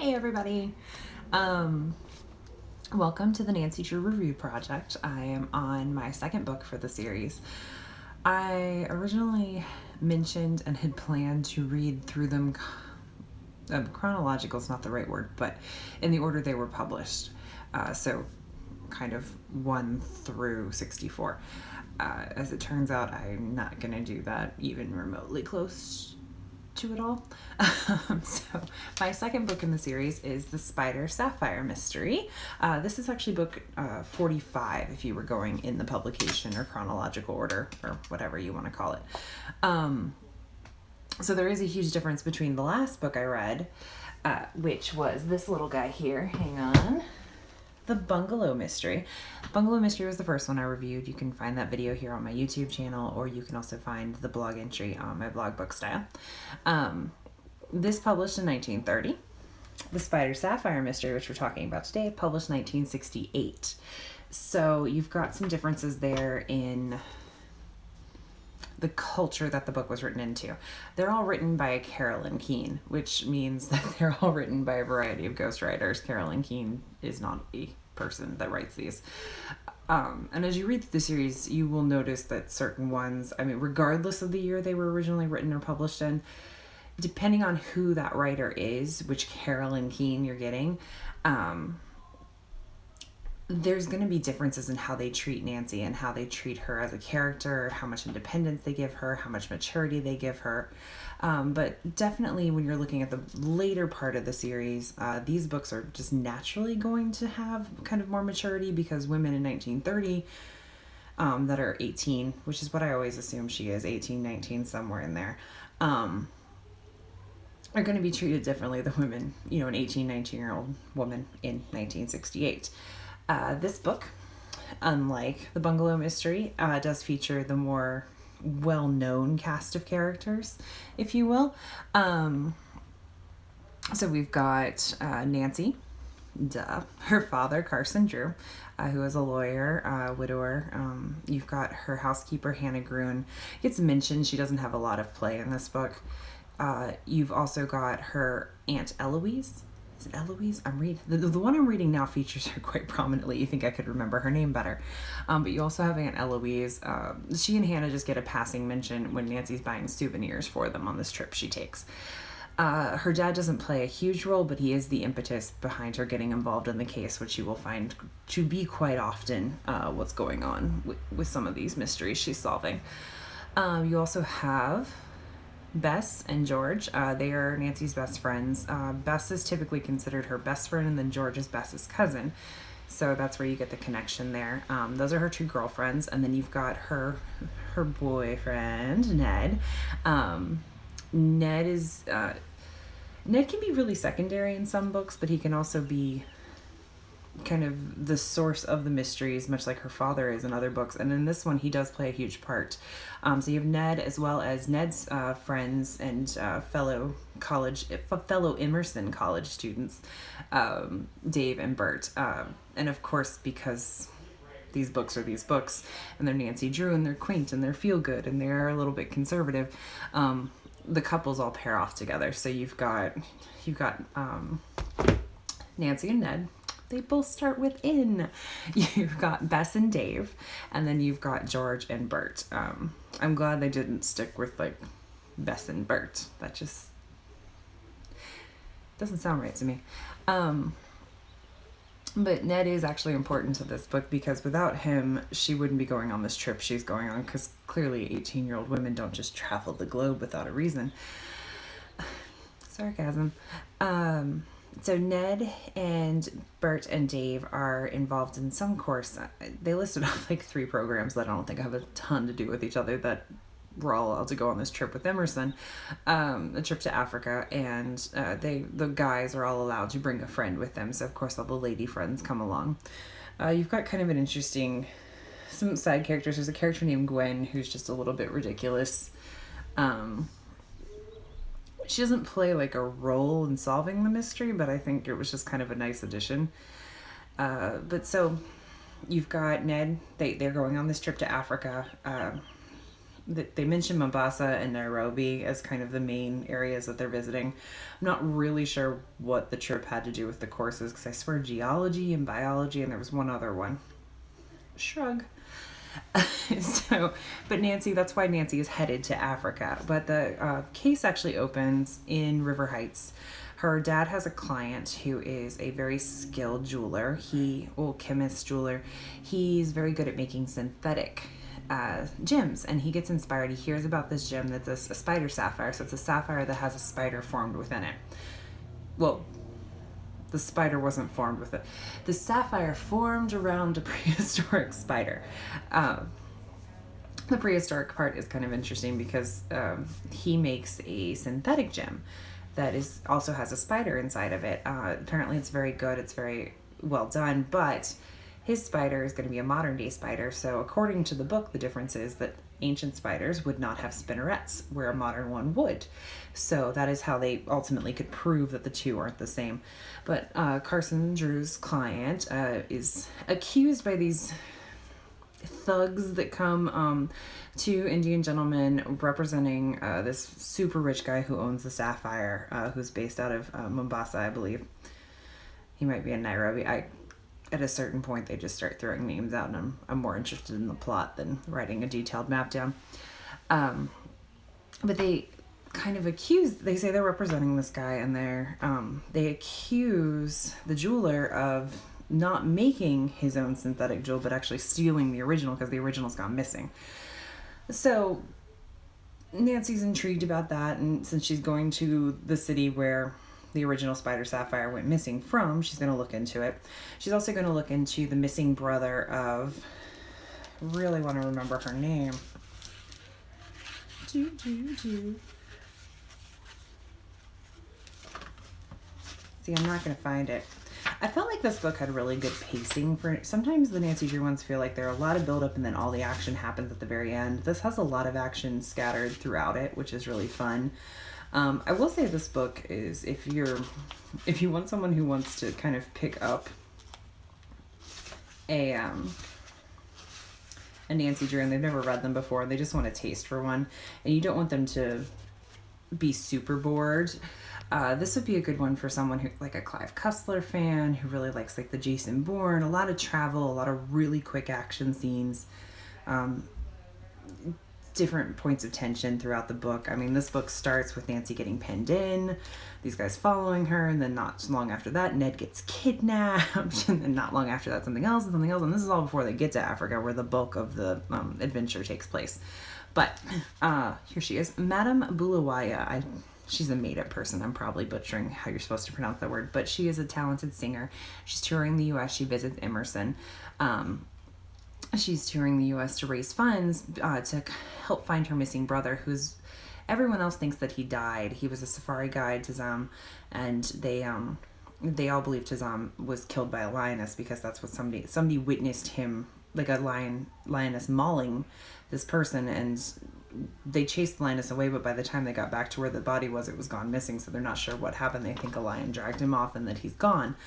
Hey everybody. Welcome to the Nancy Drew Review Project. I am on my second book for the series. I originally mentioned and had planned to read through them, chronological is not the right word, but in the order they were published. So kind of 1 through 64. As it turns out, I'm not going to do that even remotely close to it all. So my second book in the series is the Sapphire mystery. This is actually book 45 if you were going in the publication or chronological order or whatever you want to call it. So there is a huge difference between the last book I read, which was this little guy here. Hang on. The Bungalow Mystery. Bungalow Mystery was the first one I reviewed. You can find that video here on my YouTube channel, or you can also find the blog entry on my blog Book Style. This published in 1930. The Sapphire Mystery, which we're talking about today, published in 1968. So you've got some differences there in the culture that the book was written into. They're all written by Carolyn Keene, which means that they're all written by a variety of ghostwriters. Carolyn Keene is not a person that writes these. And as you read through the series, you will notice that certain ones, regardless of the year they were originally written or published in, depending on who that writer is, which Carolyn Keene you're getting, there's going to be differences in how they treat Nancy and how they treat her as a character, how much independence they give her, how much maturity they give her. But definitely when you're looking at the later part of the series, these books are just naturally going to have kind of more maturity because women in 1930 that are 18, which is what I always assume she is, 18, 19, somewhere in there, are going to be treated differently than women, an 18, 19-year-old woman in 1968. This book, unlike The Bungalow Mystery, does feature the more well-known cast of characters, if you will. So we've got Nancy, her father, Carson Drew, who is a lawyer, widower. You've got her housekeeper, Hannah Gruen. Gets mentioned. She doesn't have a lot of play in this book. You've also got her Aunt Eloise. Is it Eloise? The one I'm reading now features her quite prominently. You think I could remember her name better. But you also have Aunt Eloise. She and Hannah just get a passing mention when Nancy's buying souvenirs for them on this trip she takes. Her dad doesn't play a huge role, but he is the impetus behind her getting involved in the case, which you will find to be quite often what's going on with some of these mysteries she's solving. You also have Bess and George. They are Nancy's best friends. Bess is typically considered her best friend, and then George is Bess's cousin. So that's where you get the connection there. Those are her two girlfriends, and then you've got her boyfriend, Ned. Ned can be really secondary in some books, but he can also be kind of the source of the mysteries, much like her father is in other books. And in this one, he does play a huge part. So you have Ned, as well as Ned's friends and fellow Emerson college students, Dave and Bert. And of course, because these books are these books, and they're Nancy Drew, and they're quaint, and they're feel good, and they're a little bit conservative, the couples all pair off together. So you've got Nancy and Ned. They both start with N. You've got Bess and Dave, and then you've got George and Bert. I'm glad they didn't stick with Bess and Bert. That just doesn't sound right to me. But Ned is actually important to this book because without him, she wouldn't be going on this trip she's going on, because clearly 18-year-old women don't just travel the globe without a reason. Sarcasm. So Ned and Bert and Dave are involved in some course. They listed off 3 programs that I don't think have a ton to do with each other that we're all allowed to go on this trip with Emerson, a trip to Africa, and the guys are all allowed to bring a friend with them. So of course all the lady friends come along. You've got kind of an interesting, some side characters. There's a character named Gwen who's just a little bit ridiculous. She doesn't play a role in solving the mystery, but I think it was just kind of a nice addition. But so you've got Ned, they're going on this trip to Africa. they mention Mombasa and Nairobi as kind of the main areas that they're visiting. I'm not really sure what the trip had to do with the courses, because I swear geology and biology, and there was one other one. Shrug. So, but Nancy, that's why Nancy is headed to Africa. But the case actually opens in River Heights. Her dad has a client who is a very skilled jeweler. Chemist jeweler. He's very good at making synthetic gems, and he gets inspired. He hears about this gem that's a spider sapphire. So it's a sapphire that has a spider formed within it. Well, the spider wasn't formed with it. The sapphire formed around a prehistoric spider. The prehistoric part is kind of interesting because he makes a synthetic gem that also has a spider inside of it. Apparently it's very good. It's very well done, but his spider is going to be a modern day spider. So according to the book, the difference is that ancient spiders would not have spinnerets where a modern one would. So that is how they ultimately could prove that the two aren't the same. But Carson Drew's client is accused by these thugs that come, two Indian gentlemen representing this super rich guy who owns the Sapphire, who's based out of Mombasa, I believe. He might be in Nairobi. At a certain point, they just start throwing names out, and I'm more interested in the plot than writing a detailed map down. But they kind of they say they're representing this guy, and they accuse the jeweler of not making his own synthetic jewel, but actually stealing the original, because the original's gone missing. So Nancy's intrigued about that, and since she's going to the city where the original spider sapphire went missing from, she's going to look into it. She's also going to look into the missing brother of, really want to remember her name. See, I'm not going to find it. I felt like this book had really good pacing. Sometimes the Nancy Drew ones feel like there are a lot of build-up and then all the action happens at the very end. This has a lot of action scattered throughout it, which is really fun. I will say this book is, if you want someone who wants to kind of pick up a Nancy Drew and they've never read them before and they just want a taste for one, and you don't want them to be super bored, this would be a good one for someone who, like a Clive Cussler fan, who really likes like the Jason Bourne, a lot of travel, a lot of really quick action scenes, different points of tension throughout the book. I mean, this book starts with Nancy getting penned in, these guys following her, and then not long after that, Ned gets kidnapped, and then not long after that, something else, and this is all before they get to Africa, where the bulk of the adventure takes place. But here she is, Madame Bulawaya. She's a made-up person. I'm probably butchering how you're supposed to pronounce that word, but she is a talented singer. She's touring the U.S. She visits Emerson. She's touring the U.S. to raise funds to help find her missing brother, everyone else thinks that he died. He was a safari guide, Tazam, and they all believe Tazam was killed by a lioness, because that's what somebody witnessed him, like a lioness mauling this person, and they chased the lioness away, but by the time they got back to where the body was, it was gone missing, so they're not sure what happened. They think a lion dragged him off and that he's gone.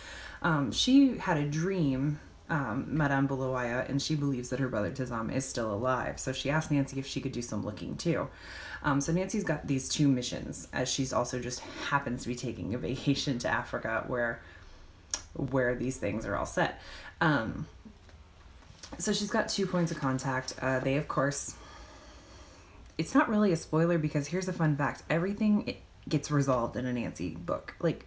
She had a dream, Madame Bulawaya, and she believes that her brother Tazam is still alive, so she asked Nancy if she could do some looking too. So Nancy's got these two missions, as she's also just happens to be taking a vacation to Africa where these things are all set. So she's got 2 points of contact. They, of course, it's not really a spoiler, because here's a fun fact. Everything gets resolved in a Nancy book. Like,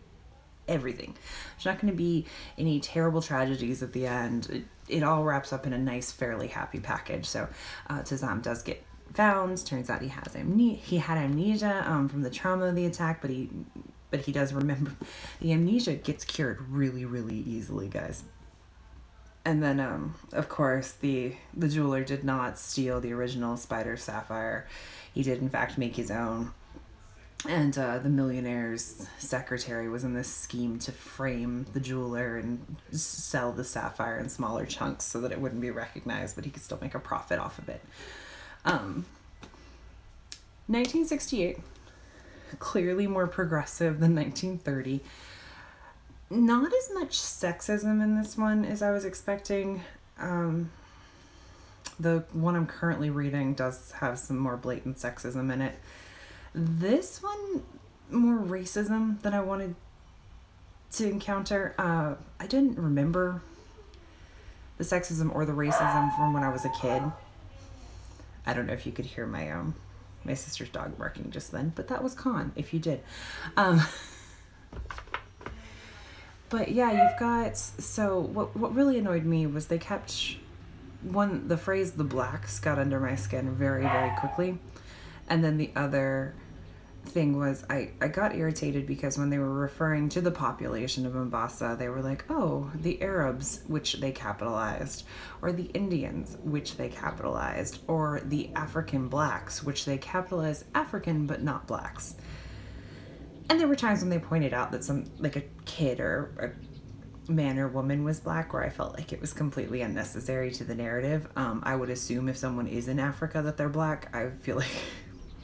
everything. There's not going to be any terrible tragedies at the end. It all wraps up in a nice, fairly happy package. So Tazam does get found. Turns out he had amnesia from the trauma of the attack, but he does remember. The amnesia gets cured really, really easily, guys. And then, of course, the jeweler did not steal the original spider sapphire. He did, in fact, make his own. And the millionaire's secretary was in this scheme to frame the jeweler and sell the sapphire in smaller chunks so that it wouldn't be recognized, but he could still make a profit off of it. 1968, clearly more progressive than 1930. Not as much sexism in this one as I was expecting. The one I'm currently reading does have some more blatant sexism in it. This one, more racism than I wanted to encounter. I didn't remember the sexism or the racism from when I was a kid. I don't know if you could hear my sister's dog barking just then, but that was Con, if you did. But yeah, you've got, so what really annoyed me was they kept, the phrase "the blacks" got under my skin very, very quickly. And then the other thing was I got irritated because when they were referring to the population of Mombasa, they were like, oh, the Arabs, which they capitalized, or the Indians, which they capitalized, or the African blacks, which they capitalized African but not blacks. And there were times when they pointed out that like a kid or a man or woman was black, where I felt like it was completely unnecessary to the narrative. I would assume if someone is in Africa that they're black. I feel like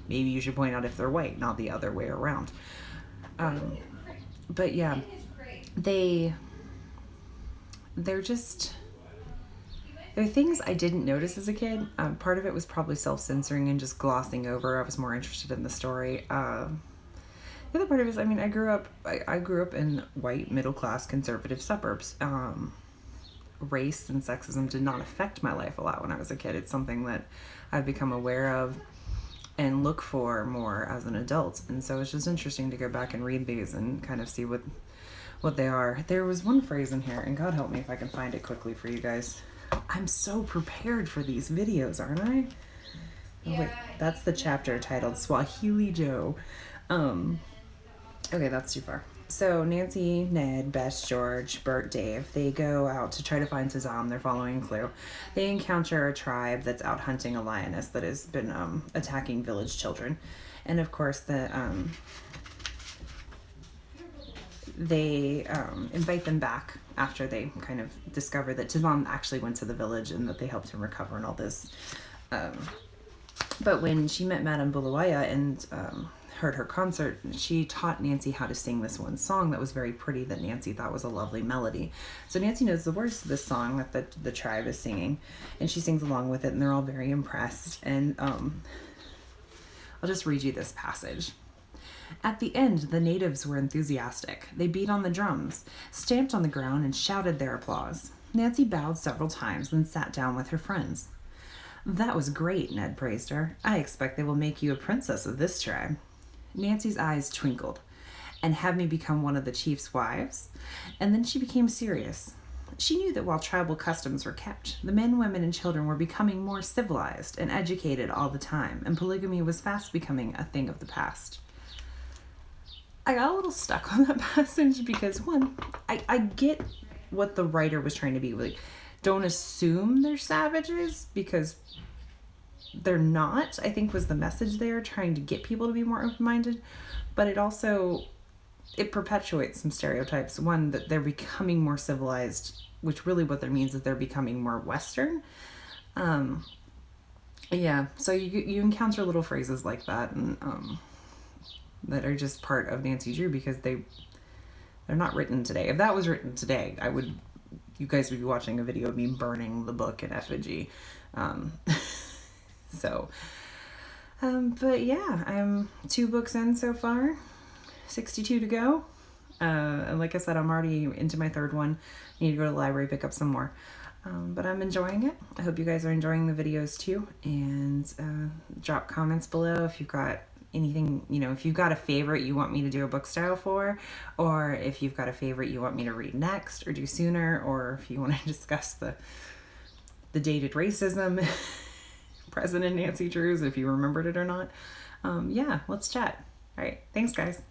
maybe you should point out if they're white, not the other way around. But yeah, they're things I didn't notice as a kid. Part of it was probably self-censoring and just glossing over. I was more interested in the story. The other part of it is, I mean, I grew up in white, middle-class, conservative suburbs. Race and sexism did not affect my life a lot when I was a kid. It's something that I've become aware of and look for more as an adult. And so it's just interesting to go back and read these and kind of see what they are. There was one phrase in here, and God help me if I can find it quickly for you guys. I'm so prepared for these videos, aren't I? Oh, wait, that's the chapter titled Swahili Joe. Okay, that's too far. So Nancy, Ned, Bess, George, Bert, Dave, they go out to try to find Sazam. They're following a clue. They encounter a tribe that's out hunting a lioness that has been attacking village children. And of course, they invite them back after they kind of discover that Sazam actually went to the village and that they helped him recover and all this. But when she met Madame Buluaya and heard her concert, she taught Nancy how to sing this one song that was very pretty, that Nancy thought was a lovely melody. So Nancy knows the words to this song that the tribe is singing, and she sings along with it, and they're all very impressed. And I'll just read you this passage. At the end, the natives were enthusiastic. They beat on the drums, stamped on the ground, and shouted their applause. Nancy bowed several times, then sat down with her friends. That was great, Ned praised her. I expect they will make you a princess of this tribe. Nancy's eyes twinkled. And have me become one of the chief's wives? And then she became serious. She knew that while tribal customs were kept, the men, women, and children were becoming more civilized and educated all the time, and polygamy was fast becoming a thing of the past. I got a little stuck on that passage because, one, I get what the writer was trying to be. Like, don't assume they're savages, because they're not, I think, was the message there, trying to get people to be more open-minded. But it perpetuates some stereotypes. One, that they're becoming more civilized, which really what that means is they're becoming more Western. Yeah, so you encounter little phrases like that, and that are just part of Nancy Drew, because they're not written today. If that was written today, you guys would be watching a video of me burning the book in effigy. But yeah, I'm 2 books in so far, 62 to go. And like I said, I'm already into my 3rd one. I need to go to the library, pick up some more. But I'm enjoying it. I hope you guys are enjoying the videos too. And drop comments below if you've got anything, if you've got a favorite you want me to do a book style for, or if you've got a favorite you want me to read next or do sooner, or if you want to discuss the dated racism present in Nancy Drew's, if you remembered it or not. Yeah, let's chat. All right. Thanks, guys.